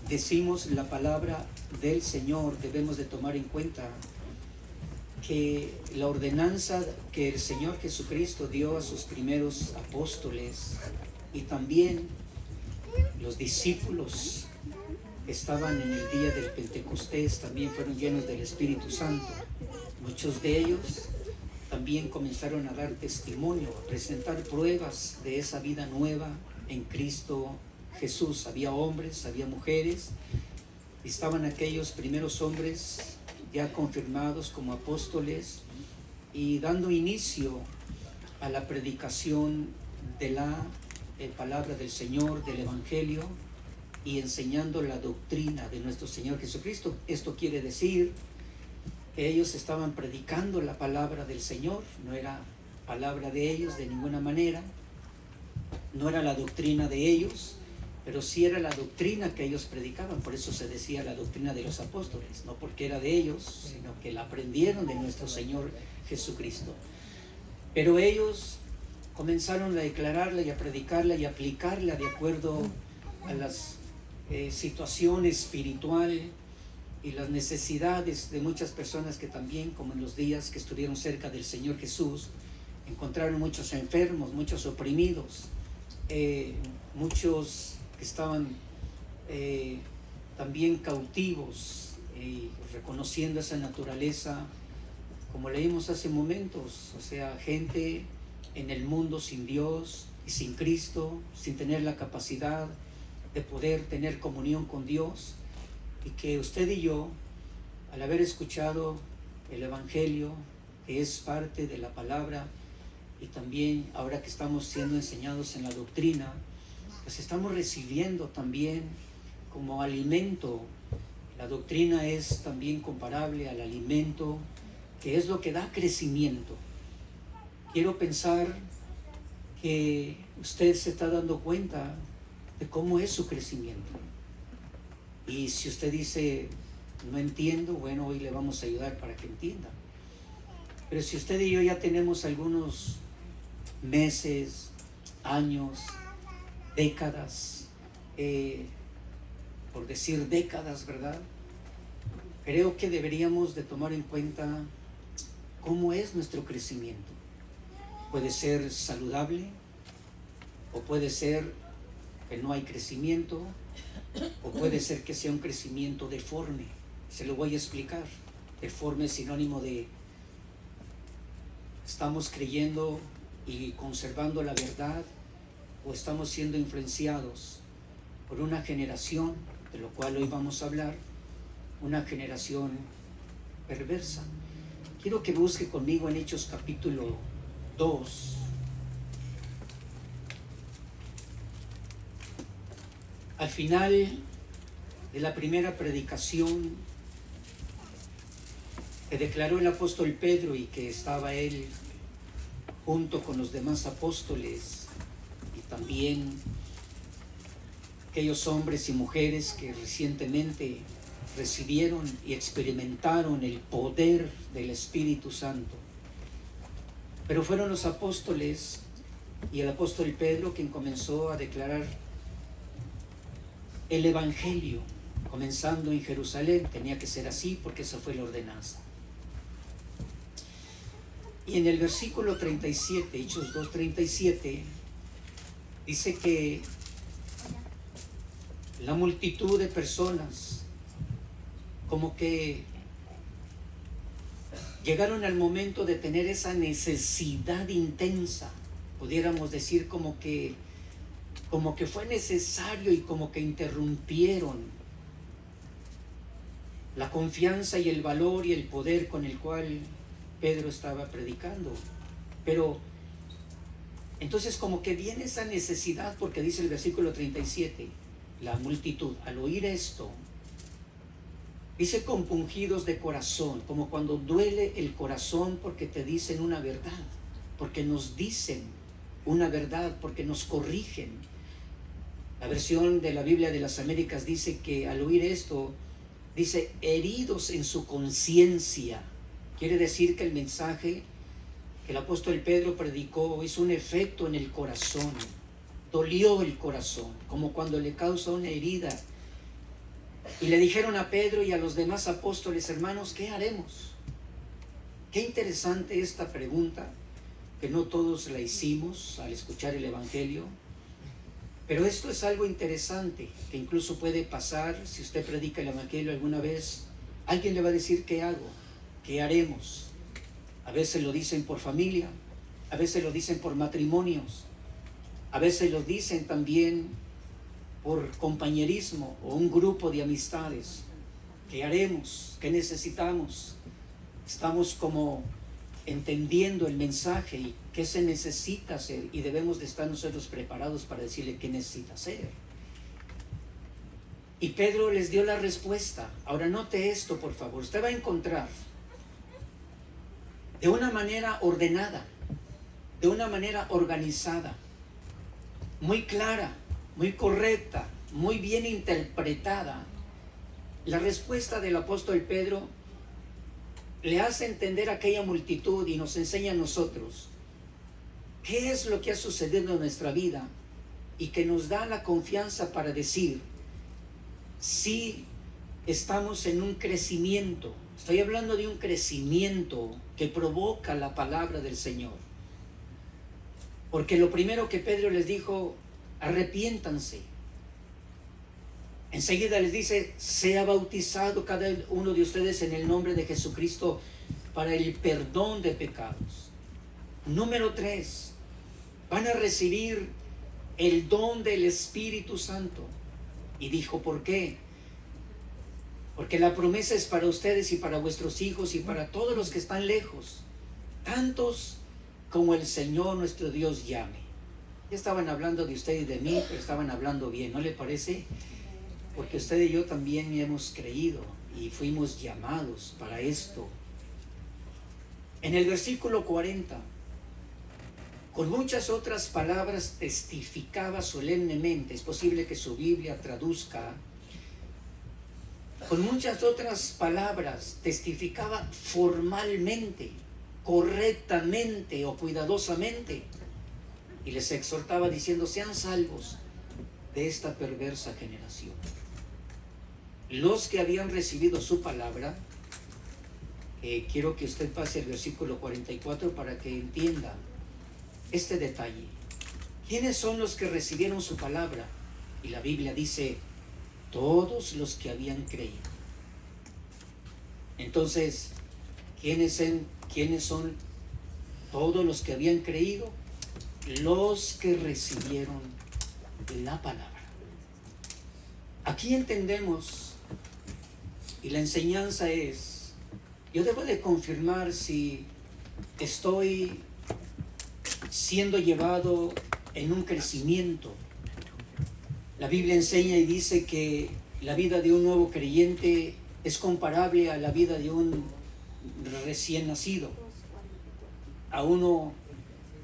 decimos la palabra del Señor, debemos de tomar en cuenta que la ordenanza que el Señor Jesucristo dio a sus primeros apóstoles y también los discípulos que estaban en el día del Pentecostés también fueron llenos del Espíritu Santo. Muchos de ellos también comenzaron a dar testimonio, a presentar pruebas de esa vida nueva en Cristo Jesús. Había hombres, había mujeres, estaban aquellos primeros hombres ya confirmados como apóstoles y dando inicio a la predicación de la palabra del Señor, del Evangelio, y enseñando la doctrina de nuestro Señor Jesucristo. Esto quiere decir que ellos estaban predicando la palabra del Señor, no era palabra de ellos de ninguna manera, no era la doctrina de ellos, pero sí era la doctrina que ellos predicaban. Por eso se decía la doctrina de los apóstoles, no porque era de ellos, sino que la aprendieron de nuestro Señor Jesucristo. Pero ellos comenzaron a declararla y a predicarla y a aplicarla de acuerdo a las situación espiritual y las necesidades de muchas personas que también, como en los días que estuvieron cerca del Señor Jesús, encontraron muchos enfermos, muchos oprimidos, muchos que estaban también cautivos, reconociendo esa naturaleza, como leímos hace momentos, o sea, gente en el mundo sin Dios y sin Cristo, sin tener la capacidad de poder tener comunión con Dios, y que usted y yo, al haber escuchado el Evangelio, que es parte de la palabra, y también ahora que estamos siendo enseñados en la doctrina, pues estamos recibiendo también como alimento. La doctrina es también comparable al alimento, que es lo que da crecimiento. Quiero pensar que usted se está dando cuenta de cómo es su crecimiento. Y si usted dice, no entiendo, bueno, hoy le vamos a ayudar para que entienda. Pero si usted y yo ya tenemos algunos meses, años, décadas, por decir décadas, ¿verdad? Creo que deberíamos de tomar en cuenta cómo es nuestro crecimiento. Puede ser saludable, o puede ser que no hay crecimiento, o puede ser que sea un crecimiento deforme. Se lo voy a explicar. Deforme es sinónimo de estamos creyendo y conservando la verdad, o estamos siendo influenciados por una generación, de lo cual hoy vamos a hablar, una generación perversa. Quiero que busque conmigo en Hechos capítulo 2. Al final de la primera predicación que declaró el apóstol Pedro, y que estaba él junto con los demás apóstoles, y también aquellos hombres y mujeres que recientemente recibieron y experimentaron el poder del Espíritu Santo. Pero fueron los apóstoles y el apóstol Pedro quien comenzó a declarar el Evangelio, comenzando en Jerusalén. Tenía que ser así porque esa fue la ordenanza. Y en el versículo 37, Hechos 2:37, dice que la multitud de personas como que llegaron al momento de tener esa necesidad intensa, pudiéramos decir como que fue necesario, y como que interrumpieron la confianza y el valor y el poder con el cual Pedro estaba predicando. Pero entonces como que viene esa necesidad, porque dice el versículo 37, la multitud al oír esto, dice compungidos de corazón, como cuando duele el corazón porque te dicen una verdad, porque nos dicen una verdad, porque nos corrigen. La versión de la Biblia de las Américas dice que al oír esto, dice heridos en su conciencia. Quiere decir que el mensaje que el apóstol Pedro predicó hizo un efecto en el corazón, dolió el corazón, como cuando le causa una herida Y le dijeron a Pedro y a los demás apóstoles: hermanos, ¿qué haremos? Qué interesante esta pregunta, que no todos la hicimos al escuchar el Evangelio. Pero esto es algo interesante, que incluso puede pasar si usted predica el Evangelio alguna vez. Alguien le va a decir: ¿qué hago? ¿Qué haremos? A veces lo dicen por familia, a veces lo dicen por matrimonios, a veces lo dicen también por compañerismo o un grupo de amistades. ¿Qué haremos? ¿Qué necesitamos? Estamos como entendiendo el mensaje y qué se necesita hacer, y debemos de estar nosotros preparados para decirle qué necesita hacer. Y Pedro les dio la respuesta. Ahora note esto, por favor. Usted va a encontrar de una manera ordenada, de una manera organizada, muy clara, muy correcta, muy bien interpretada, la respuesta del apóstol Pedro le hace entender a aquella multitud y nos enseña a nosotros qué es lo que ha sucedido en nuestra vida, y que nos da la confianza para decir si estamos en un crecimiento. Estoy hablando de un crecimiento que provoca la palabra del Señor. Porque lo primero que Pedro les dijo: arrepiéntanse. Enseguida les dice: sea bautizado cada uno de ustedes en el nombre de Jesucristo para el perdón de pecados. Número 3, van a recibir el don del Espíritu Santo. Y dijo: ¿por qué? Porque la promesa es para ustedes y para vuestros hijos y para todos los que están lejos, tantos como el Señor nuestro Dios llame. Ya estaban hablando de usted y de mí, pero estaban hablando bien, ¿no le parece? Porque usted y yo también hemos creído y fuimos llamados para esto. En el versículo 40, con muchas otras palabras testificaba solemnemente. Es posible que su Biblia traduzca: con muchas otras palabras testificaba formalmente, correctamente o cuidadosamente, y les exhortaba diciendo: sean salvos de esta perversa generación. Los que habían recibido su palabra, quiero que usted pase el versículo 44 para que entienda este detalle. ¿Quiénes son los que recibieron su palabra? Y la Biblia dice: todos los que habían creído. Entonces, ¿quiénes son todos los que habían creído? Los que recibieron la palabra. Aquí entendemos, y la enseñanza es: yo debo de confirmar si estoy siendo llevado en un crecimiento. La Biblia enseña y dice que la vida de un nuevo creyente es comparable a la vida de un recién nacido, a uno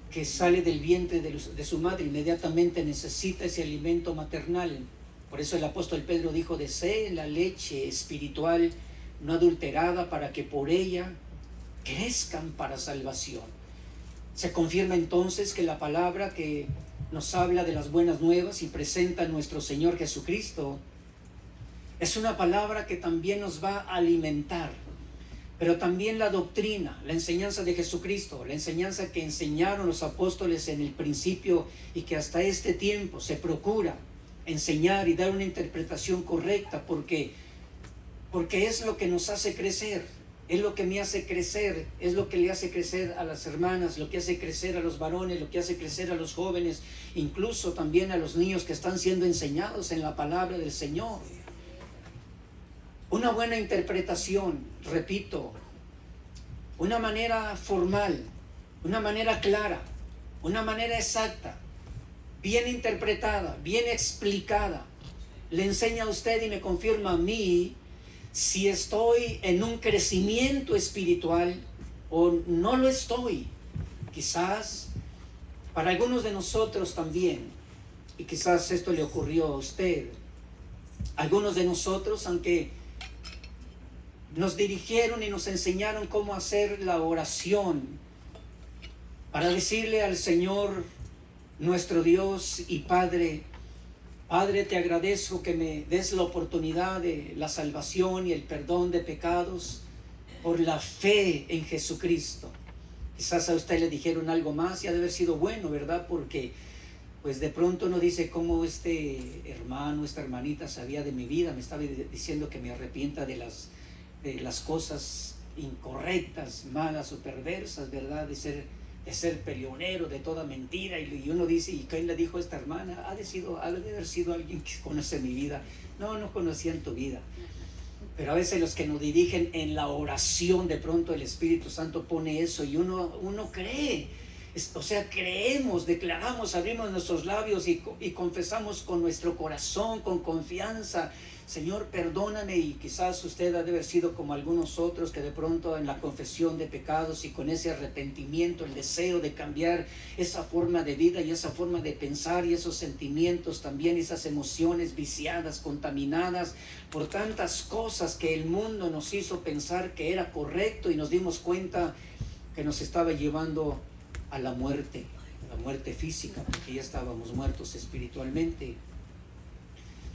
que sale del vientre de su madre. Inmediatamente necesita ese alimento maternal. Por eso el apóstol Pedro dijo: deseen la leche espiritual no adulterada, para que por ella crezcan para salvación. Se confirma entonces que la palabra que nos habla de las buenas nuevas y presenta a nuestro Señor Jesucristo es una palabra que también nos va a alimentar. Pero también la doctrina, la enseñanza de Jesucristo, la enseñanza que enseñaron los apóstoles en el principio y que hasta este tiempo se procura enseñar y dar una interpretación correcta, porque es lo que nos hace crecer, es lo que me hace crecer, es lo que le hace crecer a las hermanas, lo que hace crecer a los varones, lo que hace crecer a los jóvenes, incluso también a los niños que están siendo enseñados en la palabra del Señor. Una buena interpretación, repito, una manera formal, una manera clara, una manera exacta, bien interpretada, bien explicada, le enseña a usted y me confirma a mí si estoy en un crecimiento espiritual o no lo estoy. Quizás para algunos de nosotros también, y quizás esto le ocurrió a usted, algunos de nosotros, aunque nos dirigieron y nos enseñaron cómo hacer la oración para decirle al Señor nuestro Dios y Padre: Padre, te agradezco que me des la oportunidad de la salvación y el perdón de pecados por la fe en Jesucristo. Quizás a usted le dijeron algo más y ha de haber sido bueno, ¿verdad? Porque pues de pronto uno dice cómo este hermano, esta hermanita sabía de mi vida, me estaba diciendo que me arrepienta de las cosas incorrectas, malas o perversas, ¿verdad? De ser peleonero, de toda mentira. Y uno dice, ¿y qué le dijo esta hermana? Ha de haber sido alguien que conoce mi vida. No conocían tu vida. Pero a veces los que nos dirigen en la oración, de pronto el Espíritu Santo pone eso y uno cree. O sea, creemos, declaramos, abrimos nuestros labios y confesamos con nuestro corazón, con confianza. Señor, perdóname. Y quizás usted ha de haber sido como algunos otros que de pronto en la confesión de pecados y con ese arrepentimiento, el deseo de cambiar esa forma de vida y esa forma de pensar y esos sentimientos también, esas emociones viciadas, contaminadas por tantas cosas que el mundo nos hizo pensar que era correcto y nos dimos cuenta que nos estaba llevando a la muerte física, porque ya estábamos muertos espiritualmente.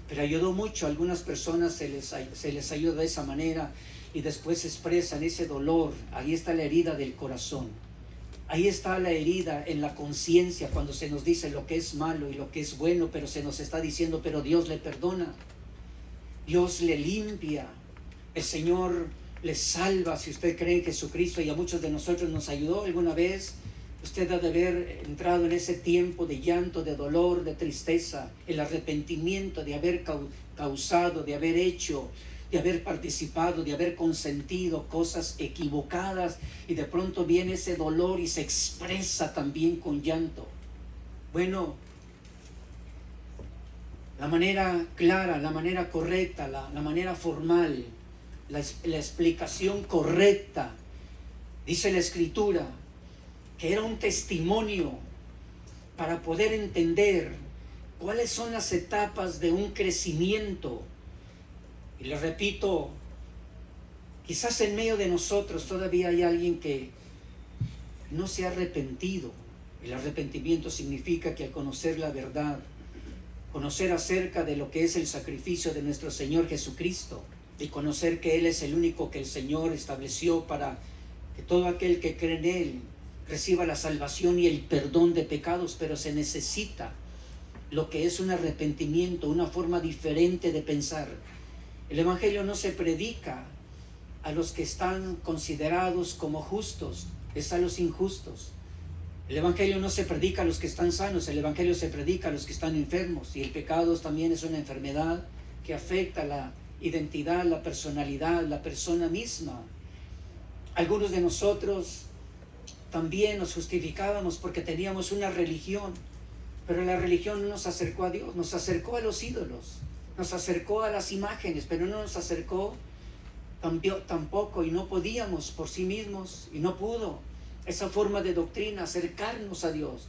Pero ayudó mucho, a algunas personas se les ayuda de esa manera y después expresan ese dolor. Ahí está la herida del corazón, ahí está la herida en la conciencia cuando se nos dice lo que es malo y lo que es bueno, pero se nos está diciendo, pero Dios le perdona, Dios le limpia, el Señor le salva. Si usted cree en Jesucristo, y a muchos de nosotros nos ayudó alguna vez, usted ha de haber entrado en ese tiempo de llanto, de dolor, de tristeza, el arrepentimiento de haber causado, de haber hecho, de haber participado, de haber consentido cosas equivocadas, y de pronto viene ese dolor y se expresa también con llanto. Bueno, la manera clara, la manera correcta, la manera formal, la explicación correcta, dice la Escritura, que era un testimonio para poder entender cuáles son las etapas de un crecimiento. Y le repito, quizás en medio de nosotros todavía hay alguien que no se ha arrepentido. El arrepentimiento significa que al conocer la verdad, conocer acerca de lo que es el sacrificio de nuestro Señor Jesucristo, y conocer que Él es el único que el Señor estableció para que todo aquel que cree en Él reciba la salvación y el perdón de pecados, pero se necesita lo que es un arrepentimiento, una forma diferente de pensar. El Evangelio no se predica a los que están considerados como justos, es a los injustos. El Evangelio no se predica a los que están sanos, el Evangelio se predica a los que están enfermos, y el pecado también es una enfermedad que afecta la identidad, la personalidad, la persona misma. Algunos de nosotros también nos justificábamos porque teníamos una religión, pero la religión no nos acercó a Dios, nos acercó a los ídolos, nos acercó a las imágenes, pero no nos acercó tampoco, y no podíamos por sí mismos, y no pudo esa forma de doctrina acercarnos a Dios.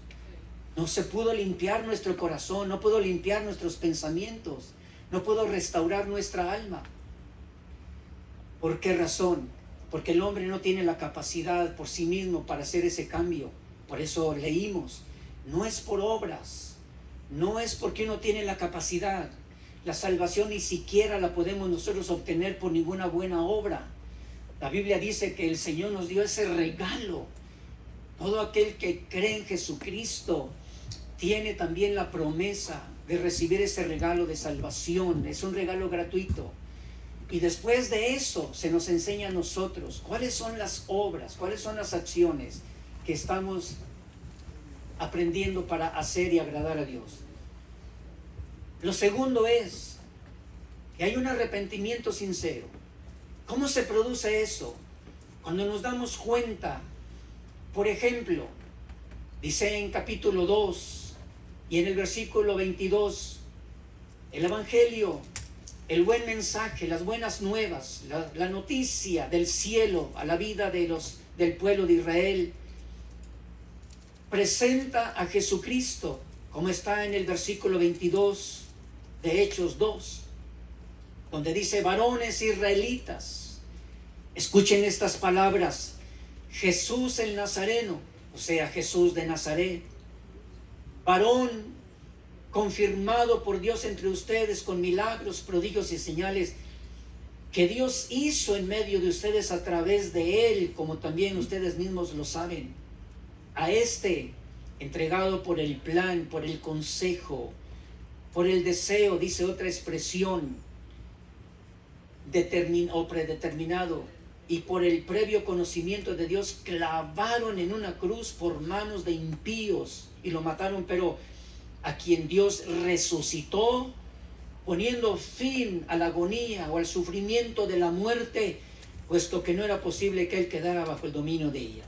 No se pudo limpiar nuestro corazón, no pudo limpiar nuestros pensamientos, no pudo restaurar nuestra alma. ¿Por qué razón? Porque el hombre no tiene la capacidad por sí mismo para hacer ese cambio. Por eso leímos, no es por obras, no es porque uno tiene la capacidad. La salvación ni siquiera la podemos nosotros obtener por ninguna buena obra. La Biblia dice que el Señor nos dio ese regalo. Todo aquel que cree en Jesucristo tiene también la promesa de recibir ese regalo de salvación. Es un regalo gratuito. Y después de eso se nos enseña a nosotros cuáles son las obras, cuáles son las acciones que estamos aprendiendo para hacer y agradar a Dios. Lo segundo es que hay un arrepentimiento sincero. ¿Cómo se produce eso? Cuando nos damos cuenta, por ejemplo, dice en capítulo 2 y en el versículo 22, el Evangelio, el buen mensaje, las buenas nuevas, la noticia del cielo a la vida del pueblo de Israel, presenta a Jesucristo, como está en el versículo 22 de Hechos 2, donde dice: varones israelitas, escuchen estas palabras, Jesús el Nazareno, o sea, Jesús de Nazaret, varón confirmado por Dios entre ustedes con milagros, prodigios y señales que Dios hizo en medio de ustedes a través de Él, como también ustedes mismos lo saben. A este, entregado por el plan, por el consejo, por el deseo, dice otra expresión, o predeterminado, y por el previo conocimiento de Dios, clavaron en una cruz por manos de impíos y lo mataron, pero a quien Dios resucitó, poniendo fin a la agonía o al sufrimiento de la muerte, puesto que no era posible que Él quedara bajo el dominio de ella.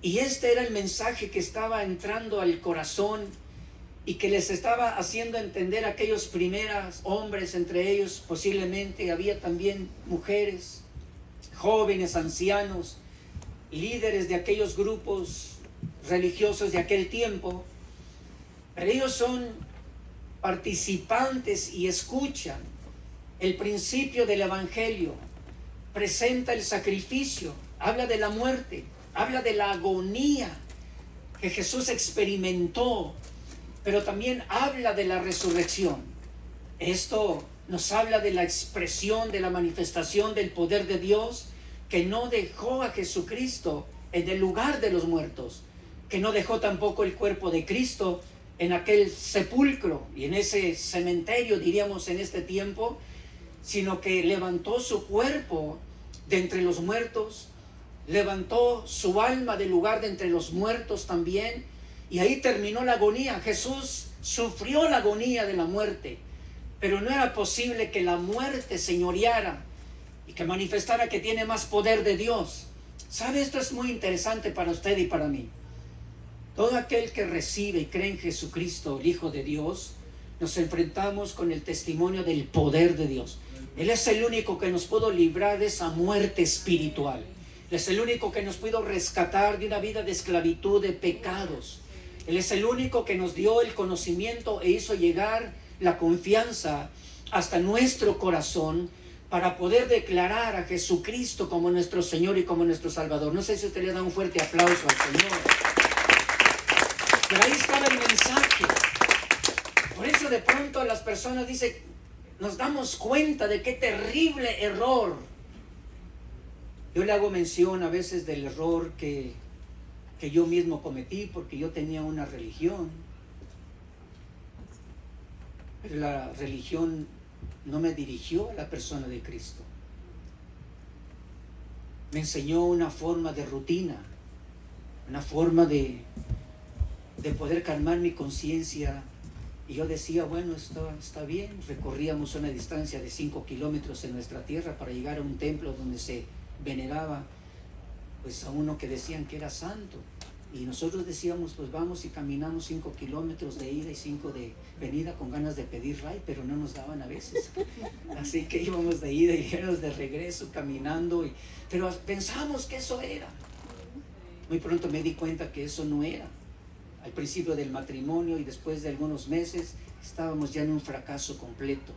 Y este era el mensaje que estaba entrando al corazón y que les estaba haciendo entender a aquellos primeros hombres, entre ellos posiblemente había también mujeres, jóvenes, ancianos, líderes de aquellos grupos religiosos de aquel tiempo. Pero ellos son participantes y escuchan el principio del Evangelio. Presenta el sacrificio, habla de la muerte, habla de la agonía que Jesús experimentó, pero también habla de la resurrección. Esto nos habla de la expresión, de la manifestación del poder de Dios, que no dejó a Jesucristo en el lugar de los muertos, que no dejó tampoco el cuerpo de Cristo en aquel sepulcro y en ese cementerio, diríamos en este tiempo, sino que levantó su cuerpo de entre los muertos, levantó su alma del lugar de entre los muertos también, y ahí terminó la agonía. Jesús sufrió la agonía de la muerte, pero no era posible que la muerte señoreara y que manifestara que tiene más poder de Dios. ¿Sabe? Esto es muy interesante para usted y para mí. Todo aquel que recibe y cree en Jesucristo, el Hijo de Dios, nos enfrentamos con el testimonio del poder de Dios. Él es el único que nos pudo librar de esa muerte espiritual. Él es el único que nos pudo rescatar de una vida de esclavitud, de pecados. Él es el único que nos dio el conocimiento e hizo llegar la confianza hasta nuestro corazón para poder declarar a Jesucristo como nuestro Señor y como nuestro Salvador. No sé si usted le da un fuerte aplauso al Señor. Pero ahí estaba el mensaje. Por eso de pronto las personas dicen, nos damos cuenta de qué terrible error. Yo le hago mención a veces del error que yo mismo cometí, porque yo tenía una religión. Pero la religión no me dirigió a la persona de Cristo. Me enseñó una forma de rutina, una forma de poder calmar mi conciencia. Y yo decía, bueno, está bien. Recorríamos una distancia de 5 kilómetros en nuestra tierra para llegar a un templo donde se veneraba pues a uno que decían que era santo. Y nosotros decíamos, pues vamos y caminamos 5 kilómetros de ida y 5 de venida con ganas de pedir ray, pero no nos daban a veces. Así que íbamos de ida y íbamos de regreso caminando. Pero pensamos que eso era. Muy pronto me di cuenta que eso no era. Al principio del matrimonio y después de algunos meses estábamos ya en un fracaso completo.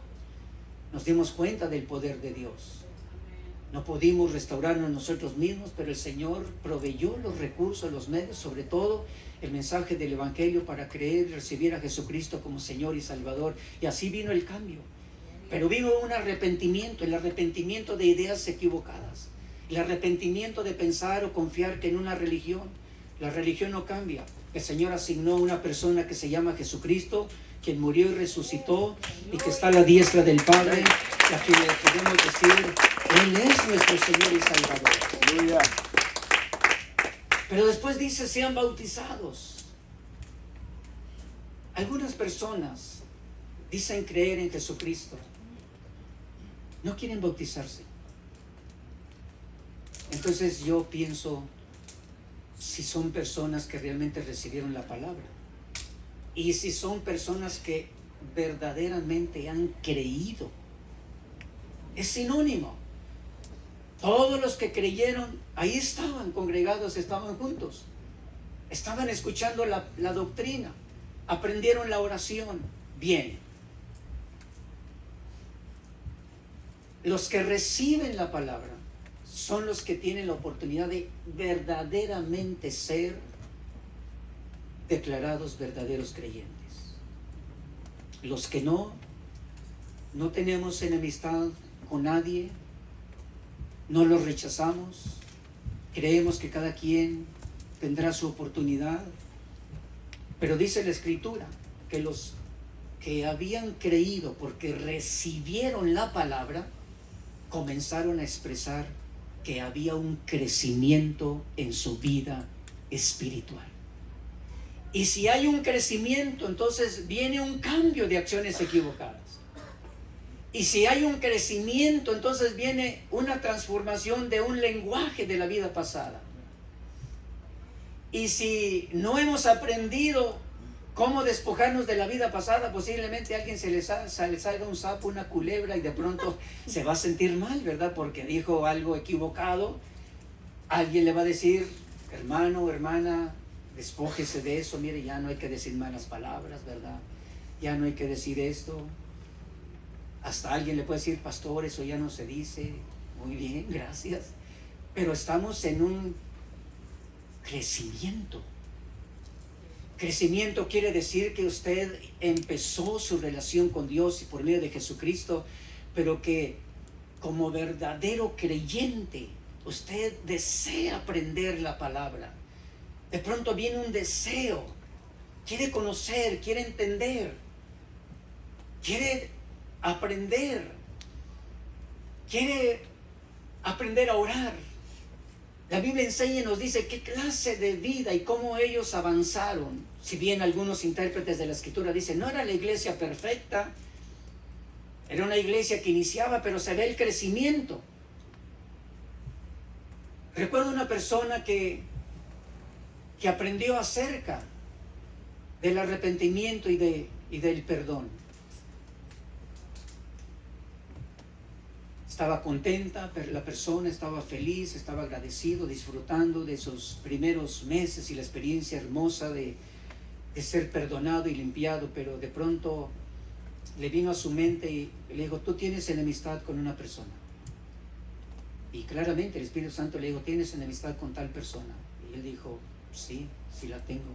Nos dimos cuenta del poder de Dios. No pudimos restaurarnos nosotros mismos, pero el Señor proveyó los recursos, los medios, sobre todo el mensaje del Evangelio para creer y recibir a Jesucristo como Señor y Salvador. Y así vino el cambio. Pero vino un arrepentimiento, el arrepentimiento de ideas equivocadas, el arrepentimiento de pensar o confiar que en una religión, la religión no cambia. El Señor asignó una persona que se llama Jesucristo, quien murió y resucitó y que está a la diestra del Padre, y a quien le podemos decir, Él es nuestro Señor y Salvador. Aleluya. Pero después dice, sean bautizados. Algunas personas dicen creer en Jesucristo, no quieren bautizarse. Entonces yo pienso, si son personas que realmente recibieron la palabra, y si son personas que verdaderamente han creído, es sinónimo. Todos los que creyeron, ahí estaban congregados, estaban juntos, estaban escuchando la doctrina, aprendieron la oración. Bien. Los que reciben la palabra son los que tienen la oportunidad de verdaderamente ser declarados verdaderos creyentes. los que no tenemos enemistad con nadie, no los rechazamos, creemos que cada quien tendrá su oportunidad, pero dice la Escritura que los que habían creído porque recibieron la palabra, comenzaron a expresar que había un crecimiento en su vida espiritual. Y si hay un crecimiento, entonces viene un cambio de acciones equivocadas. Y si hay un crecimiento, entonces viene una transformación de un lenguaje de la vida pasada. Y si no hemos aprendido cómo despojarnos de la vida pasada, posiblemente a alguien se le salga un sapo, una culebra, y de pronto se va a sentir mal, ¿verdad? Porque dijo algo equivocado. Alguien le va a decir: hermano, hermana, despójese de eso, mire, ya no hay que decir malas palabras, ¿verdad? Ya no hay que decir esto. Hasta alguien le puede decir: pastor, eso ya no se dice. Muy bien, gracias. Pero estamos en un crecimiento. Crecimiento quiere decir que usted empezó su relación con Dios y por medio de Jesucristo, pero que como verdadero creyente usted desea aprender la palabra. De pronto viene un deseo, quiere conocer, quiere entender, quiere aprender a orar. La Biblia enseña y nos dice qué clase de vida y cómo ellos avanzaron. Si bien algunos intérpretes de la Escritura dicen: no era la iglesia perfecta, era una iglesia que iniciaba, pero se ve el crecimiento. Recuerdo una persona que aprendió acerca del arrepentimiento y del perdón. Estaba contenta, la persona estaba feliz, estaba agradecido, disfrutando de esos primeros meses y la experiencia hermosa de ser perdonado y limpiado, pero de pronto le vino a su mente y le dijo: tú tienes enemistad con una persona. Y claramente el Espíritu Santo le dijo: ¿tienes enemistad con tal persona? Y él dijo: sí la tengo.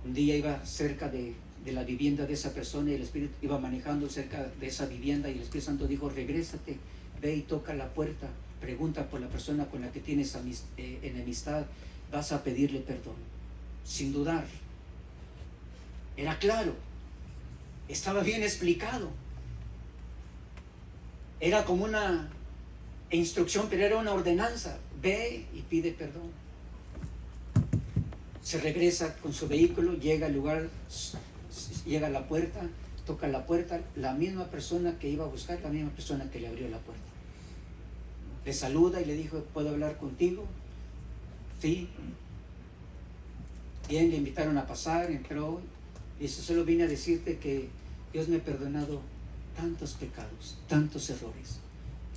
Un día iba cerca de la vivienda de esa persona y el Espíritu iba manejando cerca de esa vivienda y el Espíritu Santo dijo: regrésate, ve y toca la puerta, pregunta por la persona con la que tienes enemistad, vas a pedirle perdón. Sin dudar, era claro, estaba bien explicado, era como una instrucción, pero era una ordenanza: ve y pide perdón. Se regresa con su vehículo, llega al lugar, llega a la puerta, toca la puerta, la misma persona que iba a buscar, la misma persona que le abrió la puerta. Le saluda y le dijo: ¿puedo hablar contigo? Sí. Bien, le invitaron a pasar, entró y dice: solo vine a decirte que Dios me ha perdonado tantos pecados, tantos errores,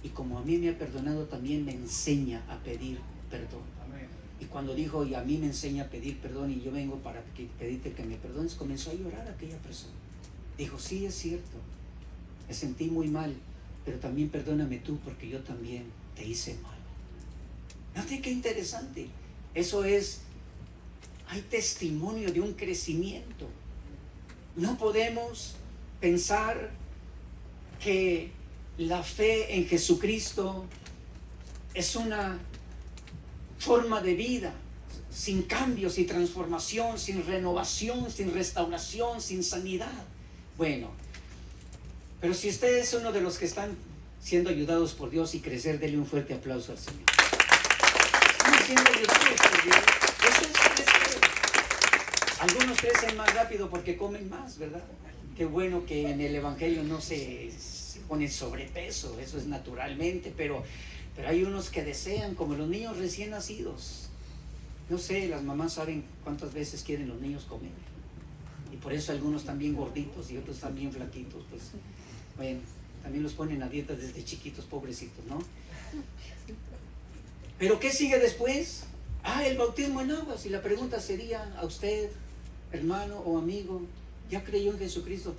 y como a mí me ha perdonado, también me enseña a pedir perdón. Y cuando dijo: y a mí me enseña a pedir perdón y yo vengo para pedirte que me perdones, comenzó a llorar aquella persona. Dijo: sí, es cierto, me sentí muy mal, pero también perdóname tú, porque yo también te hice mal. Fíjate qué interesante. Eso es, hay testimonio de un crecimiento. No podemos pensar que la fe en Jesucristo es una forma de vida sin cambios y transformación, sin renovación, sin restauración, sin sanidad. Bueno, pero si usted es uno de los que están siendo ayudados por Dios y crecer, denle un fuerte aplauso al Señor. Estamos siendo ayudados por Dios. Eso es crecer. Algunos crecen más rápido porque comen más, ¿verdad? Qué bueno que en el Evangelio no se pone sobrepeso, eso es naturalmente, pero hay unos que desean, como los niños recién nacidos. No sé, las mamás saben cuántas veces quieren los niños comer. Y por eso algunos están bien gorditos y otros están bien flaquitos. Pues, bueno, también los ponen a dieta desde chiquitos, pobrecitos, ¿no? Pero ¿qué sigue después? El bautismo en aguas. Y la pregunta sería a usted, hermano o amigo: ¿ya creyó en Jesucristo?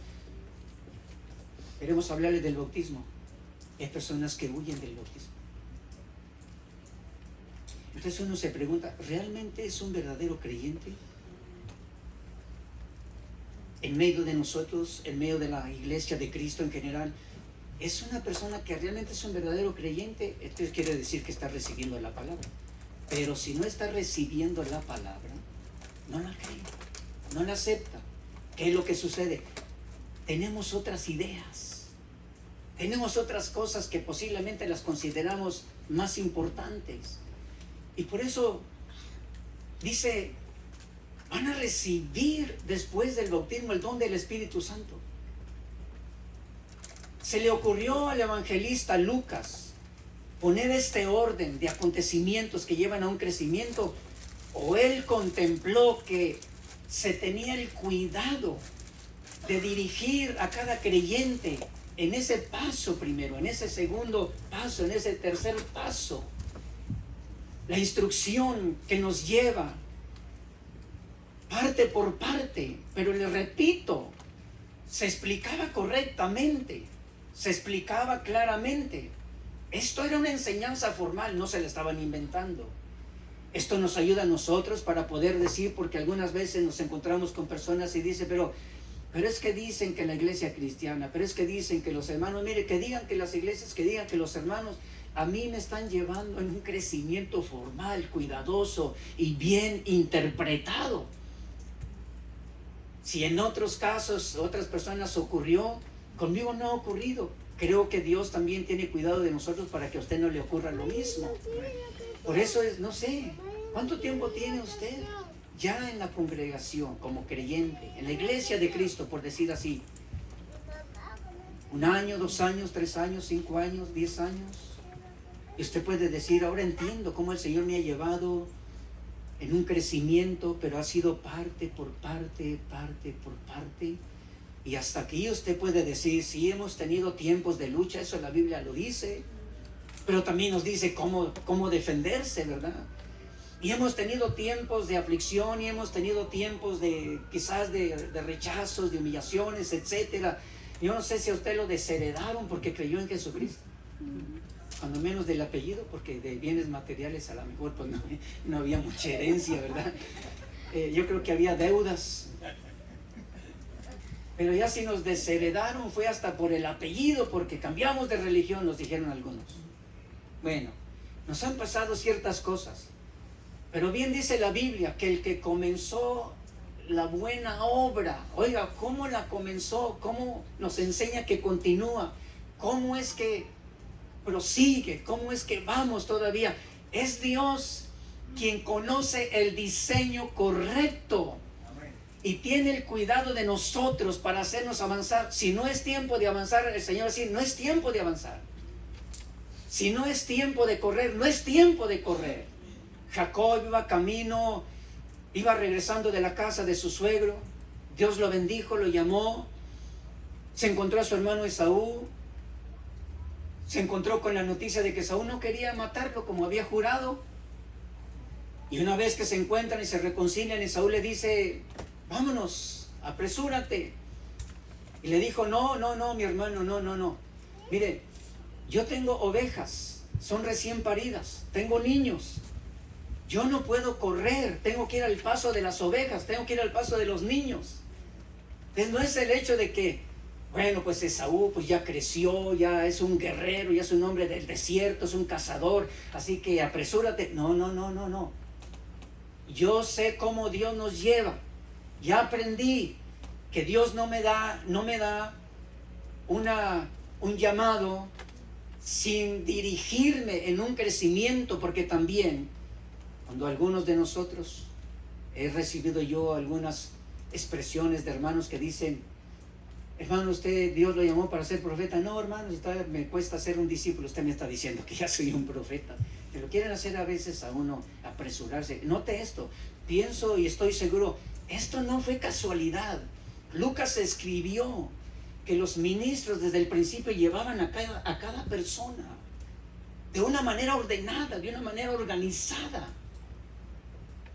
Queremos hablarle del bautismo. Hay personas que huyen del bautismo. Entonces uno se pregunta: ¿realmente es un verdadero creyente? en medio de nosotros, en medio de la iglesia de Cristo en general, es una persona que realmente es un verdadero creyente, esto quiere decir que está recibiendo la palabra. Pero si no está recibiendo la palabra, no la cree, no la acepta. ¿Qué es lo que sucede? Tenemos otras ideas, tenemos otras cosas que posiblemente las consideramos más importantes. Y por eso dice, van a recibir después del bautismo el don del Espíritu Santo. Se le ocurrió al evangelista Lucas poner este orden de acontecimientos que llevan a un crecimiento, o él contempló que se tenía el cuidado de dirigir a cada creyente en ese paso primero, en ese segundo paso, en ese tercer paso. La instrucción que nos lleva parte por parte, pero le repito, se explicaba correctamente, se explicaba claramente. Esto era una enseñanza formal, no se la estaban inventando. Esto nos ayuda a nosotros para poder decir, porque algunas veces nos encontramos con personas y dicen, pero es que dicen que la iglesia cristiana, pero es que dicen que los hermanos, mire, que digan que las iglesias, que digan que los hermanos, a mí me están llevando en un crecimiento formal, cuidadoso y bien interpretado. Si en otros casos, otras personas ocurrió, conmigo no ha ocurrido. Creo que Dios también tiene cuidado de nosotros para que a usted no le ocurra lo mismo. Por eso es, no sé, ¿cuánto tiempo tiene usted ya en la congregación como creyente, en la iglesia de Cristo, por decir así? ¿1 año, 2 años, 3 años, 5 años, 10 años? Y usted puede decir, ahora entiendo cómo el Señor me ha llevado en un crecimiento, pero ha sido parte por parte, parte por parte. Y hasta aquí usted puede decir, sí, hemos tenido tiempos de lucha, eso la Biblia lo dice, pero también nos dice cómo defenderse, ¿verdad? Y hemos tenido tiempos de aflicción, y hemos tenido tiempos de quizás de rechazos, de humillaciones, etcétera. Yo no sé si a usted lo desheredaron porque creyó en Jesucristo, cuando menos del apellido, porque de bienes materiales a lo mejor pues no había mucha herencia, ¿verdad? Yo creo que había deudas. Pero ya si nos desheredaron fue hasta por el apellido, porque cambiamos de religión, nos dijeron algunos. Bueno, nos han pasado ciertas cosas, pero bien dice la Biblia que el que comenzó la buena obra, oiga, ¿cómo la comenzó? ¿Cómo nos enseña que continúa? ¿Cómo es que prosigue? ¿Cómo es que vamos todavía? Es Dios quien conoce el diseño correcto y tiene el cuidado de nosotros para hacernos avanzar. Si no es tiempo de avanzar, el Señor dice, no es tiempo de avanzar. Si no es tiempo de correr, no es tiempo de correr. Jacob iba camino, iba regresando de la casa de su suegro. Dios lo bendijo, lo llamó. Se encontró a su hermano Esaú. Se encontró con la noticia de que Esaú no quería matarlo como había jurado. Y una vez que se encuentran y se reconcilian, Esaú le dice, vámonos, apresúrate. Y le dijo, no, mi hermano, no. Mire, yo tengo ovejas, son recién paridas, tengo niños. Yo no puedo correr, tengo que ir al paso de las ovejas, tengo que ir al paso de los niños. Entonces no es el hecho de que, bueno, pues Esaú pues ya creció, ya es un guerrero, ya es un hombre del desierto, es un cazador, así que apresúrate. No. Yo sé cómo Dios nos lleva. Ya aprendí que Dios no me da un llamado sin dirigirme en un crecimiento, porque también cuando algunos de nosotros, he recibido yo algunas expresiones de hermanos que dicen, hermano, usted, Dios lo llamó para ser profeta. No, hermano, me cuesta ser un discípulo. Usted me está diciendo que ya soy un profeta. Que lo quieren hacer a veces a uno apresurarse. Note esto, pienso y estoy seguro, esto no fue casualidad. Lucas escribió que los ministros desde el principio llevaban a cada persona de una manera ordenada, de una manera organizada.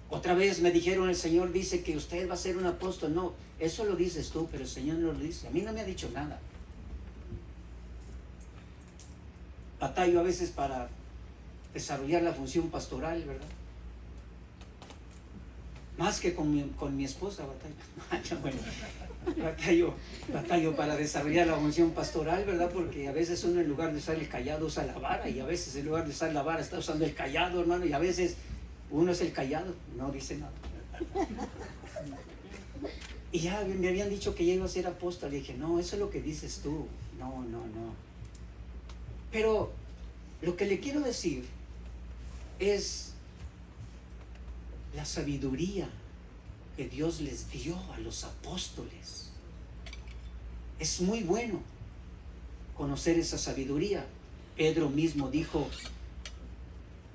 Otra vez me dijeron, el Señor dice que usted va a ser un apóstol. No, eso lo dices tú, pero el Señor no lo dice. A mí no me ha dicho nada. Batallo a veces para desarrollar la función pastoral, ¿verdad? Más que con mi esposa batallo. Bueno, batallo para desarrollar la función pastoral, ¿verdad? Porque a veces uno en lugar de usar el callado usa la vara, y a veces en lugar de usar la vara está usando el callado, hermano, y a veces uno es el callado, no dice nada. Y ya me habían dicho que ya iba a ser apóstol, y dije, no, eso es lo que dices tú, no. Pero lo que le quiero decir es la sabiduría que Dios les dio a los apóstoles. Es muy bueno conocer esa sabiduría. Pedro mismo dijo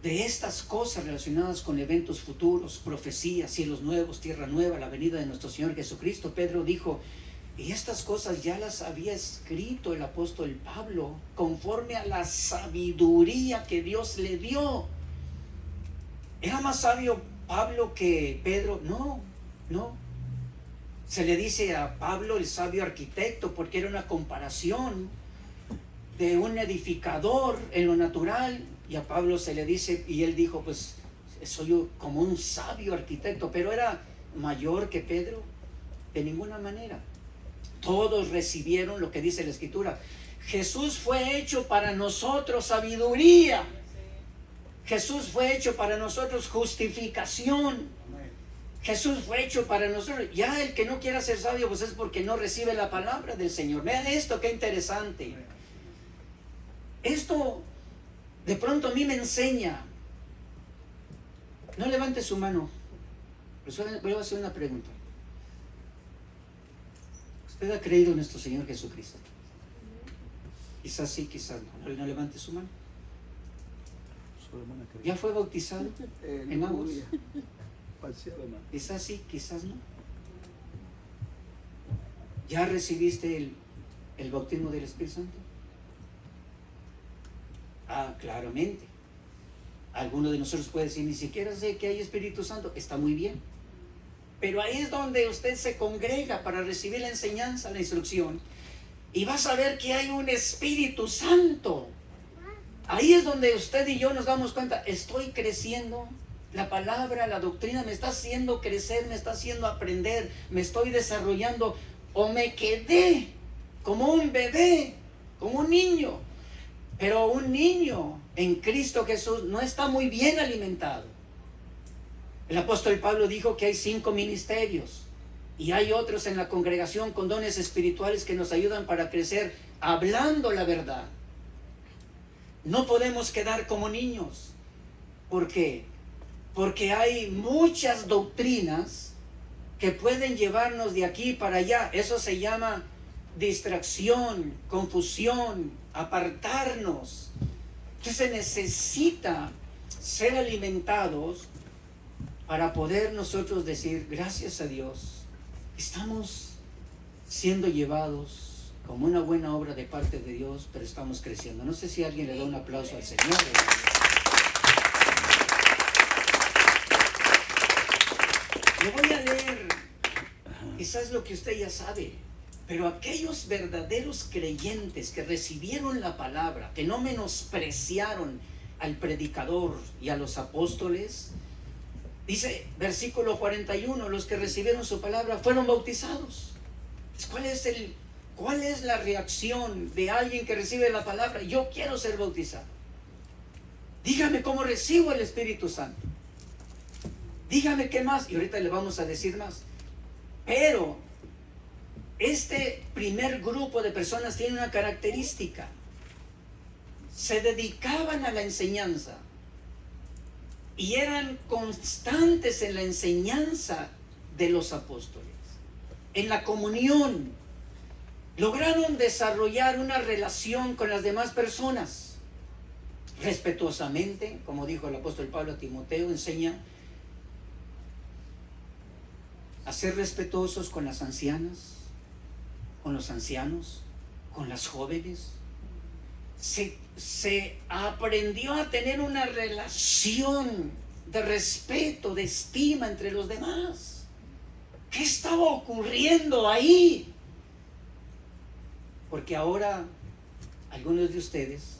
de estas cosas relacionadas con eventos futuros, profecías, cielos nuevos, tierra nueva, la venida de nuestro Señor Jesucristo. Pedro dijo, y estas cosas ya las había escrito el apóstol Pablo conforme a la sabiduría que Dios le dio. ¿Era más sabio Pablo que Pedro? No. Se le dice a Pablo el sabio arquitecto porque era una comparación de un edificador en lo natural, y a Pablo se le dice, y él dijo, pues soy yo como un sabio arquitecto. Pero ¿era mayor que Pedro? De ninguna manera. Todos recibieron lo que dice la Escritura. Jesús fue hecho para nosotros sabiduría. Jesús fue hecho para nosotros justificación. Jesús fue hecho para nosotros. Ya el que no quiera ser sabio, pues es porque no recibe la palabra del Señor. Vean esto, qué interesante. Esto de pronto a mí me enseña. No levante su mano. Voy a hacer una pregunta. ¿Usted ha creído en nuestro Señor Jesucristo? Quizás sí, quizás no. No levante su mano. ¿Ya fue bautizado en aguas? Quizás sí, quizás no. ¿Ya recibiste el bautismo del Espíritu Santo? Claramente. Alguno de nosotros puede decir, ni siquiera sé que hay Espíritu Santo. Está muy bien. Pero ahí es donde usted se congrega para recibir la enseñanza, la instrucción, y va a saber que hay un Espíritu Santo. Ahí es donde usted y yo nos damos cuenta, estoy creciendo. La palabra, la doctrina me está haciendo crecer, me está haciendo aprender, me estoy desarrollando, o me quedé como un bebé, como un niño. Pero un niño en Cristo Jesús no está muy bien alimentado. El apóstol Pablo dijo que hay 5 ministerios y hay otros en la congregación con dones espirituales que nos ayudan para crecer hablando la verdad. No podemos quedar como niños. ¿Por qué? Porque hay muchas doctrinas que pueden llevarnos de aquí para allá. Eso se llama distracción, confusión, apartarnos. Entonces se necesita ser alimentados para poder nosotros decir, gracias a Dios, estamos siendo llevados como una buena obra de parte de Dios, pero estamos creciendo. No sé si alguien le da un aplauso al Señor. Le voy a leer, quizás lo que usted ya sabe, pero aquellos verdaderos creyentes que recibieron la palabra, que no menospreciaron al predicador y a los apóstoles, dice versículo 41, los que recibieron su palabra fueron bautizados. ¿Cuál es la reacción de alguien que recibe la palabra? Yo quiero ser bautizado. Dígame cómo recibo el Espíritu Santo. Dígame qué más. Y ahorita le vamos a decir más. Pero este primer grupo de personas tiene una característica. Se dedicaban a la enseñanza y eran constantes en la enseñanza de los apóstoles, en la comunión. Lograron desarrollar una relación con las demás personas respetuosamente, como dijo el apóstol Pablo a Timoteo, enseña a ser respetuosos con las ancianas, con los ancianos, con las jóvenes. Se aprendió a tener una relación de respeto, de estima entre los demás. ¿Qué estaba ocurriendo ahí? Porque ahora algunos de ustedes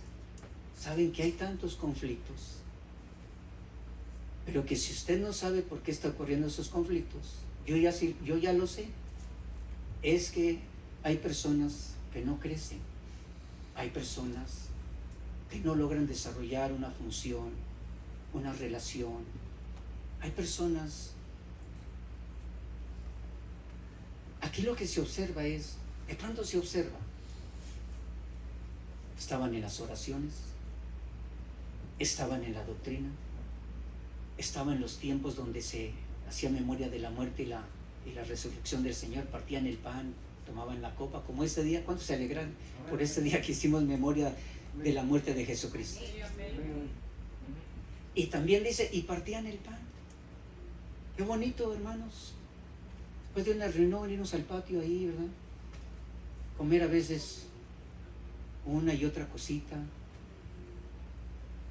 saben que hay tantos conflictos, Pero que si usted no sabe por qué está ocurriendo esos conflictos, yo ya lo sé. Es que hay personas que no crecen, hay personas que no logran desarrollar una función, una relación. Hay personas. Aquí lo que se observa es, de pronto se observa, estaban en las oraciones, estaban en la doctrina, estaban en los tiempos donde se hacía memoria de la muerte y la resurrección del Señor, partían el pan, tomaban la copa, como este día. ¿Cuántos se alegran por este día que hicimos memoria de la muerte de Jesucristo? Y también dice, y partían el pan. Qué bonito, hermanos. Después de una reunión, irnos al patio ahí, ¿verdad? Comer a veces una y otra cosita.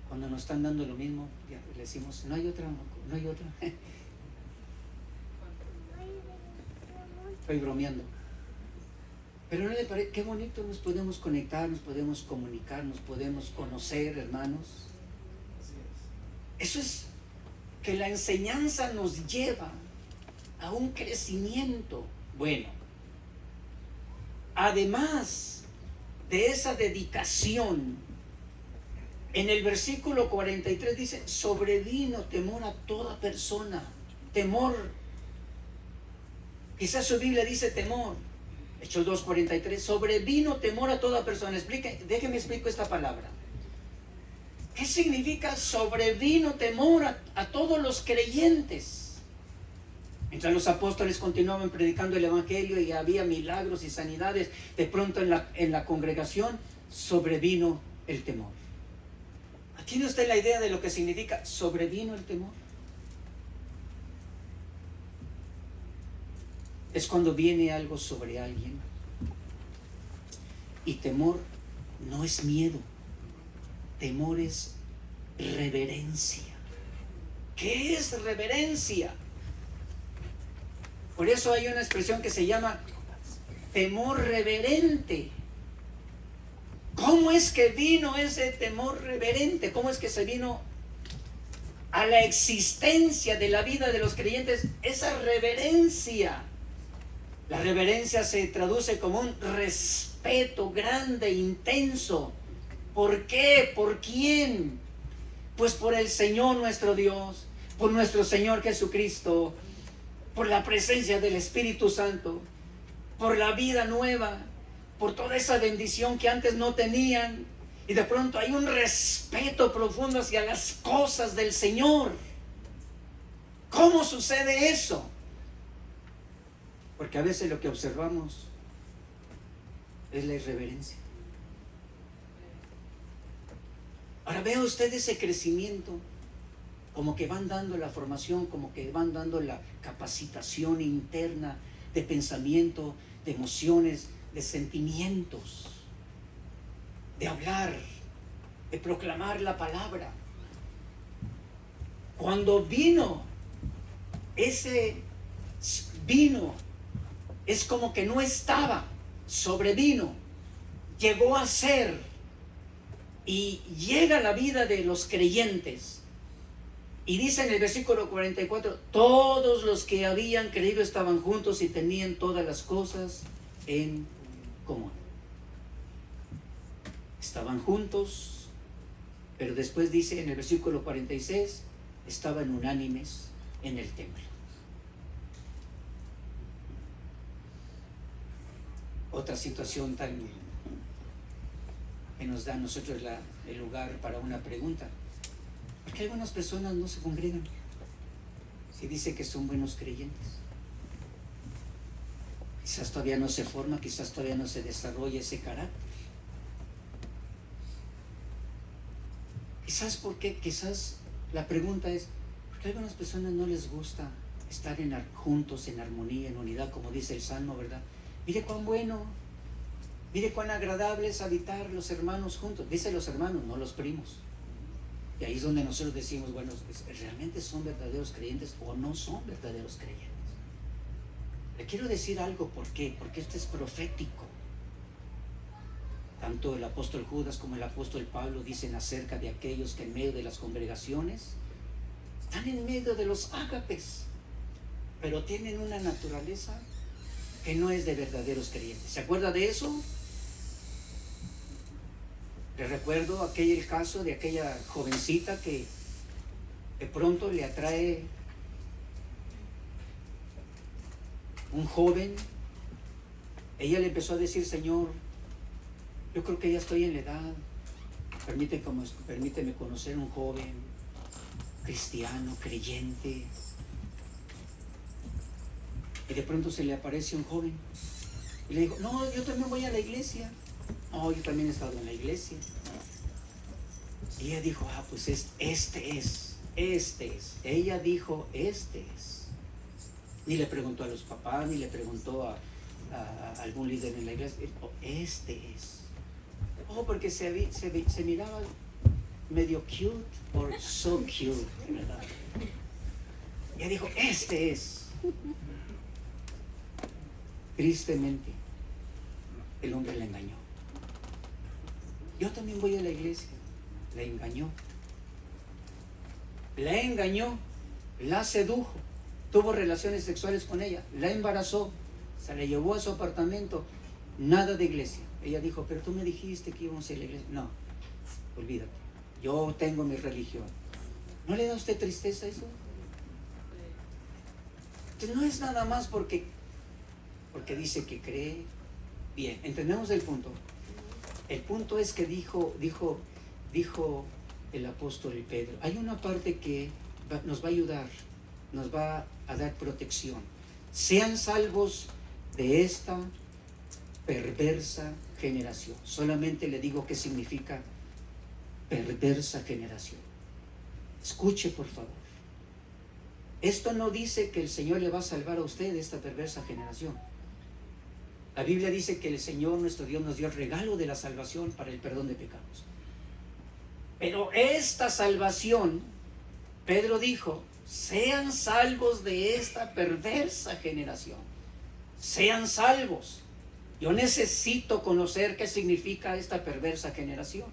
Cuando nos están dando lo mismo, ya le decimos, no hay otra. Estoy bromeando. Pero no le parece, qué bonito, nos podemos conectar, nos podemos comunicar, nos podemos conocer, hermanos. Eso es que la enseñanza nos lleva a un crecimiento. Bueno, además de esa dedicación, en el versículo 43 dice, sobrevino temor a toda persona. Temor, quizás su Biblia dice temor. Hechos 2:43, sobrevino temor a toda persona. Déjeme explico esta palabra. ¿Qué significa sobrevino temor a todos los creyentes? Mientras los apóstoles continuaban predicando el evangelio y había milagros y sanidades, de pronto en la congregación sobrevino el temor. ¿Tiene usted la idea de lo que significa sobrevino el temor? Es cuando viene algo sobre alguien. Y temor no es miedo. Temor es reverencia. ¿Qué es reverencia? Por eso hay una expresión que se llama temor reverente. ¿Cómo es que vino ese temor reverente? ¿Cómo es que se vino a la existencia de la vida de los creyentes esa reverencia? La reverencia se traduce como un respeto grande, intenso. ¿Por qué? ¿Por quién? Pues por el Señor nuestro Dios, por nuestro Señor Jesucristo, por la presencia del Espíritu Santo, por la vida nueva, por toda esa bendición que antes no tenían. Y de pronto hay un respeto profundo hacia las cosas del Señor. ¿Cómo sucede eso? Porque a veces lo que observamos es la irreverencia. Ahora vea usted ese crecimiento, como que van dando la formación, como que van dando la capacitación interna de pensamiento, de emociones, de sentimientos, de hablar, de proclamar la palabra. Cuando vino, ese vino, es como que no estaba, sobrevino, llegó a ser, y llega a la vida de los creyentes. Y dice en el versículo 44, todos los que habían creído estaban juntos y tenían todas las cosas en común. Estaban juntos, pero después dice en el versículo 46, estaban unánimes en el templo. Otra situación tan que nos da a nosotros el lugar para una pregunta. ¿Por qué algunas personas no se congregan? Si dice que son buenos creyentes. Quizás todavía no se forma, quizás todavía no se desarrolla ese carácter. Quizás la pregunta es, ¿por qué a algunas personas no les gusta estar juntos, en armonía, en unidad, como dice el Salmo, ¿verdad? Mire cuán bueno, mire cuán agradable es habitar los hermanos juntos. Dice los hermanos, no los primos. Y ahí es donde nosotros decimos, bueno, ¿realmente son verdaderos creyentes o no son verdaderos creyentes? Le quiero decir algo, ¿por qué? Porque esto es profético. Tanto el apóstol Judas como el apóstol Pablo dicen acerca de aquellos que en medio de las congregaciones están en medio de los ágapes, pero tienen una naturaleza que no es de verdaderos creyentes. ¿Se acuerda de eso? Le recuerdo aquel caso de aquella jovencita que de pronto le atrae un joven. Ella le empezó a decir: Señor, yo creo que ya estoy en la edad, permíteme conocer un joven cristiano, creyente. Y de pronto se le aparece un joven y le dijo: no, yo también voy a la iglesia. No, yo también he estado en la iglesia. Y ella dijo: ah, pues este es. Ella dijo: este es. Ni le preguntó a los papás, ni le preguntó a algún líder en la iglesia. Dijo: este es. Oh, porque se miraba medio cute, or so cute, ¿verdad? Y ella dijo: este es. Tristemente, el hombre la engañó. Yo también voy a la iglesia. La engañó. La engañó, la sedujo, tuvo relaciones sexuales con ella, la embarazó, se la llevó a su apartamento. Nada de iglesia. Ella dijo: pero tú me dijiste que íbamos a ir a la iglesia. No, olvídate, yo tengo mi religión. ¿No le da a usted tristeza eso? Entonces, no es nada más porque dice que cree. Bien, entendemos el punto. El punto es que dijo el apóstol Pedro, hay una parte que nos va a ayudar, nos va a dar protección. Sean salvos de esta perversa generación. Solamente le digo qué significa perversa generación. Escuche, por favor. Esto no dice que el Señor le va a salvar a usted de esta perversa generación. La Biblia dice que el Señor nuestro Dios nos dio el regalo de la salvación para el perdón de pecados. Pero esta salvación, Pedro dijo: sean salvos de esta perversa generación. Sean salvos. Yo necesito conocer qué significa esta perversa generación.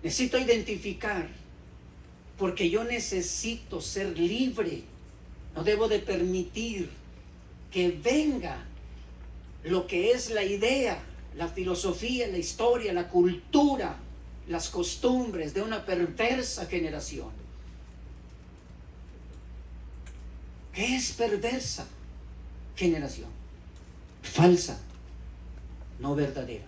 Necesito identificar, porque yo necesito ser libre. No debo de permitir que venga lo que es la idea, la filosofía, la historia, la cultura, las costumbres de una perversa generación. ¿Qué es perversa generación? Falsa, no verdadera.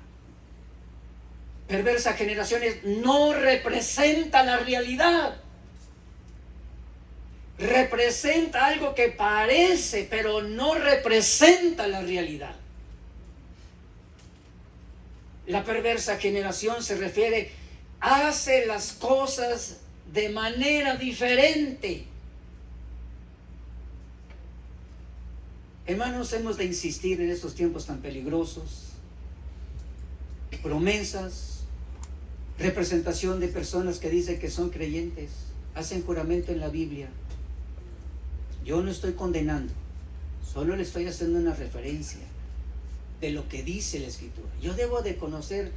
Perversa generación no representa la realidad. Representa algo que parece, pero no representa la realidad. La perversa generación se refiere, hace las cosas de manera diferente. Hermanos, hemos de insistir en estos tiempos tan peligrosos. Promesas, representación de personas que dicen que son creyentes, hacen juramento en la Biblia. Yo no estoy condenando, solo le estoy haciendo una referencia de lo que dice la Escritura. Yo debo de conocer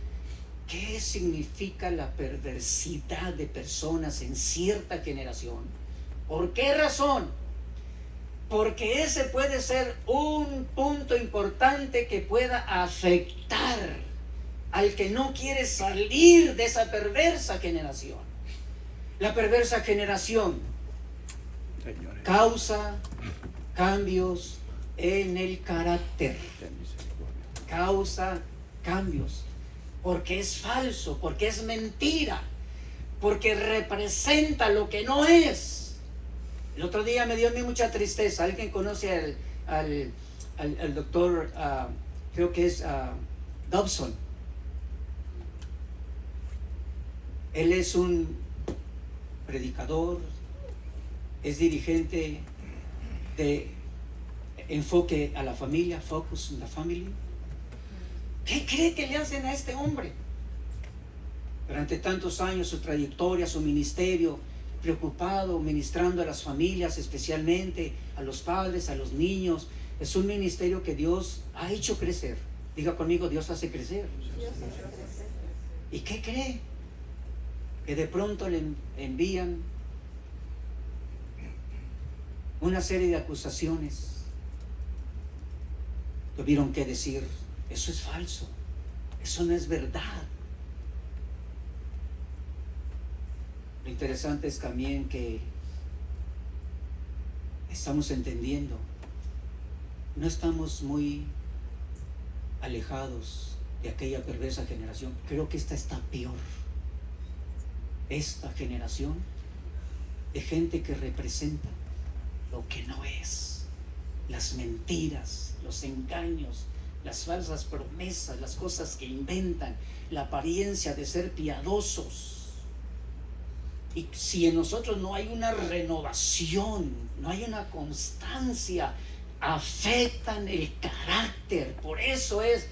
qué significa la perversidad de personas en cierta generación. ¿Por qué razón? Porque ese puede ser un punto importante que pueda afectar al que no quiere salir de esa perversa generación. La perversa generación causa cambios en el carácter. Causa cambios porque es falso, porque es mentira, porque representa lo que no es. El otro día me dio a mí mucha tristeza. ¿Alguien conoce al doctor, creo que es Dobson? Él es un predicador, es dirigente de enfoque a la familia, Focus on the Family. ¿Qué cree que le hacen a este hombre? Durante tantos años, su trayectoria, su ministerio, preocupado, ministrando a las familias, especialmente a los padres, a los niños. Es un ministerio que Dios ha hecho crecer. Diga conmigo: Dios hace crecer. ¿Y qué cree? Que de pronto le envían una serie de acusaciones. Tuvieron que decir, eso es falso, eso no es verdad. Lo interesante es también que estamos entendiendo, no estamos muy alejados de aquella perversa generación. Creo que esta está peor. Esta generación de gente que representa lo que no es, las mentiras, los engaños, las falsas promesas, las cosas que inventan, la apariencia de ser piadosos. Y si en nosotros no hay una renovación, no hay una constancia, afectan el carácter. Por eso es,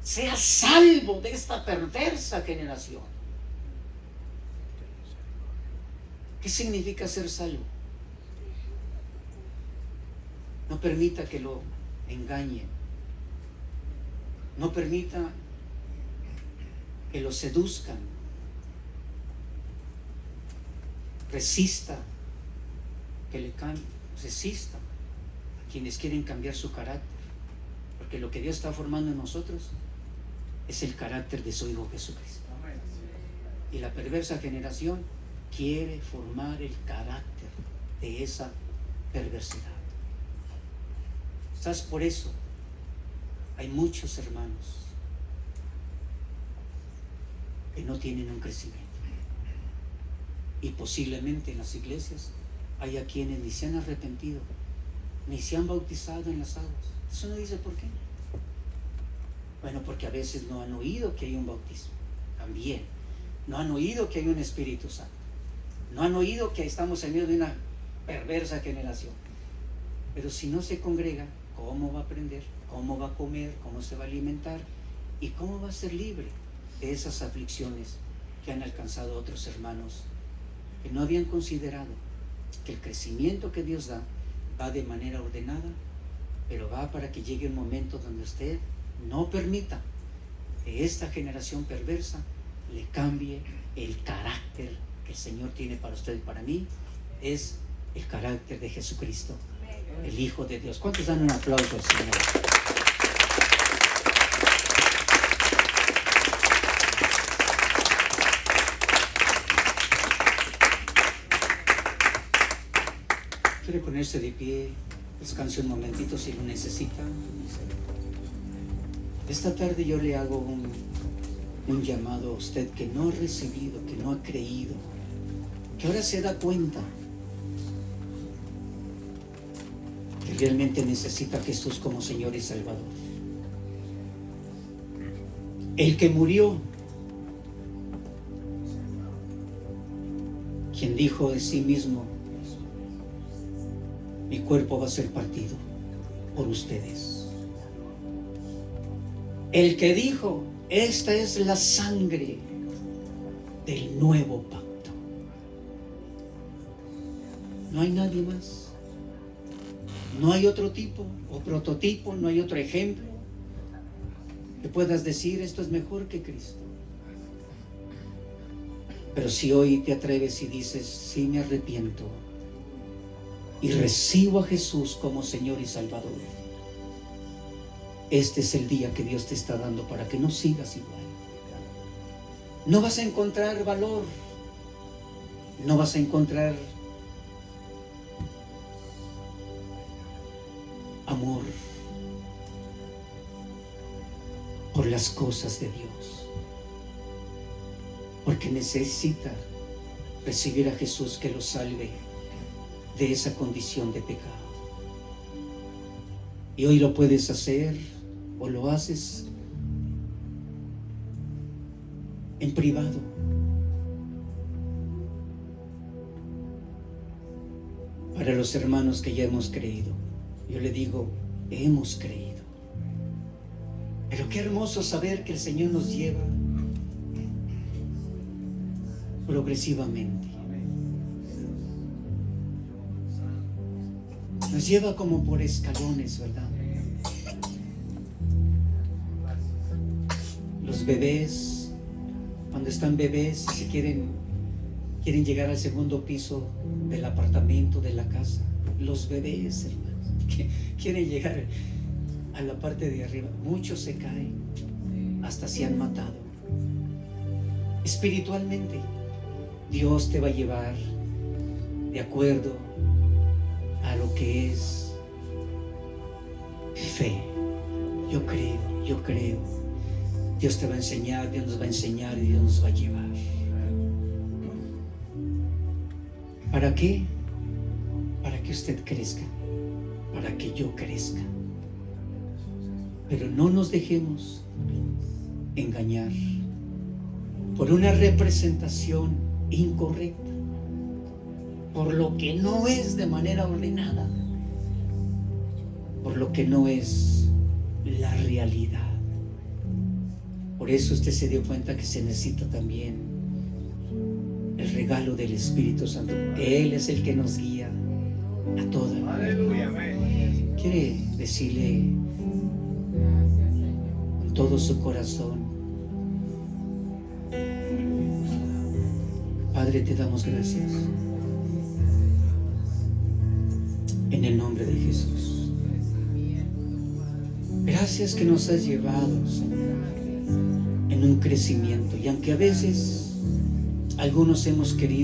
sea salvo de esta perversa generación. ¿Qué significa ser salvo? No permita que lo engañen. No permita que lo seduzcan. Resista que le cambie. Resista a quienes quieren cambiar su carácter. Porque lo que Dios está formando en nosotros es el carácter de su Hijo Jesucristo. Y la perversa generación quiere formar el carácter de esa perversidad. ¿Sabes? Por eso hay muchos hermanos que no tienen un crecimiento. Y posiblemente en las iglesias haya quienes ni se han arrepentido, ni se han bautizado en las aguas. Eso no dice por qué. Bueno, porque a veces no han oído que hay un bautismo. También no han oído que hay un Espíritu Santo. No han oído que estamos en medio de una perversa generación. Pero si no se congrega, ¿cómo va a aprender? ¿Cómo va a comer? ¿Cómo se va a alimentar? ¿Y cómo va a ser libre de esas aflicciones que han alcanzado a otros hermanos que no habían considerado que el crecimiento que Dios da va de manera ordenada, pero va para que llegue un momento donde usted no permita que esta generación perversa le cambie el carácter que el Señor tiene para usted y para mí? Es el carácter de Jesucristo, el Hijo de Dios. ¿Cuántos dan un aplauso al Señor? ¿Quiere ponerse de pie? Descanse un momentito si lo necesita. Esta tarde yo le hago un llamado a usted que no ha recibido, que no ha creído, que ahora se da cuenta que realmente necesita a Jesús como Señor y Salvador. El que murió, quien dijo de sí mismo, mi cuerpo va a ser partido por ustedes. El que dijo, esta es la sangre del nuevo pacto. No hay nadie más. No hay otro tipo o prototipo, no hay otro ejemplo que puedas decir esto es mejor que Cristo. Pero si hoy te atreves y dices, sí me arrepiento y recibo a Jesús como Señor y Salvador, este es el día que Dios te está dando para que no sigas igual. No vas a encontrar valor, no vas a encontrar amor por las cosas de Dios, porque necesita recibir a Jesús que lo salve de esa condición de pecado. Y hoy lo puedes hacer o lo haces en privado. Para los hermanos que ya hemos creído, yo le digo, hemos creído. Pero qué hermoso saber que el Señor nos lleva progresivamente. Nos lleva como por escalones, ¿verdad? Los bebés, cuando están bebés, si quieren llegar al segundo piso del apartamento, de la casa, los bebés, hermanos, que quieren llegar a la parte de arriba. Muchos se caen, hasta se han matado. Espiritualmente, Dios te va a llevar de acuerdo a lo que es fe. Yo creo. Dios te va a enseñar, Dios nos va a enseñar y Dios nos va a llevar. ¿Para qué? Para que usted crezca, para que yo crezca. Pero no nos dejemos engañar por una representación incorrecta, por lo que no es de manera ordenada, por lo que no es la realidad. Por eso usted se dio cuenta que se necesita también el regalo del Espíritu Santo. Él es el que nos guía a toda la verdad. Quiere decirle con todo su corazón: Padre, te damos gracias en el nombre de Jesús. Gracias que nos has llevado, Señor, en un crecimiento, y aunque a veces algunos hemos querido